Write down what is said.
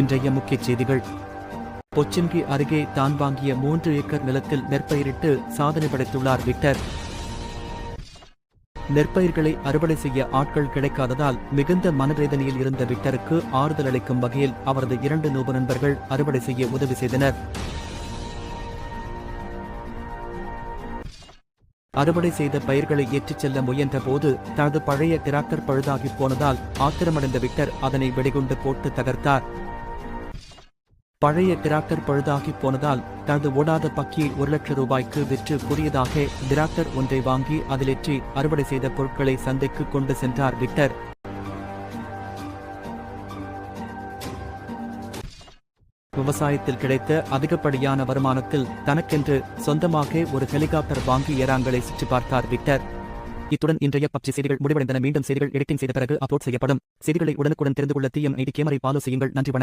இன்றைய முக்கிய செய்திகள். பொச்சின்கி அருகே தான் வாங்கிய 3 ஏக்கர் நிலத்தில் நெற்பயிரிட்டு சாதனை படைத்துள்ளார் விக்டர். நெற்பயிர்களை அறுவடை செய்ய ஆட்கள் கிடைக்காததால் மிகுந்த மனவேதனையில் இருந்த விக்டருக்கு ஆறுதல் அளிக்கும் வகையில் அவரது 2 நூபு நண்பர்கள் அறுவடை செய்ய உதவி செய்தனர். அறுவடை செய்த பயிர்களை ஏற்றிச் செல்ல முயன்ற போது தனது பழைய டிராக்டர் பழுதாகி போனதால் ஆத்திரமடைந்த விக்டர் அதனை வெடிகுண்டு போட்டு தகர்த்தார். பழைய டிராக்டர் பழுதாகி போனதால் தனது ஓடாத பக்கியை 1 லட்சம் ரூபாய்க்கு விற்று புதியதாக டிராக்டர் ஒன்றை வாங்கி அதிலேற்றி அறுவடை செய்த பொருட்களை சந்தைக்கு கொண்டு சென்றார் விக்டர். விவசாயத்தில் கிடைத்த அதிகப்படியான வருமானத்தில் தனக்கென்று சொந்தமாக ஒரு ஹெலிகாப்டர் வாங்கி ஏராங்களை சுற்றி பார்த்தார் விக்டர். இத்துடன் இன்றைய பப்ஜி செய்திகள் முடிவடைந்தன. மீண்டும் செய்திகள் எடிட்டிங் செய்த பிறகு அப்லோட் செய்யப்படும். செய்திகளை உடனுக்குடன் தெரிந்து கொள்ள TMID கேமரை ஃபாலோ செய்யுங்கள். நன்றி, வணக்கம்.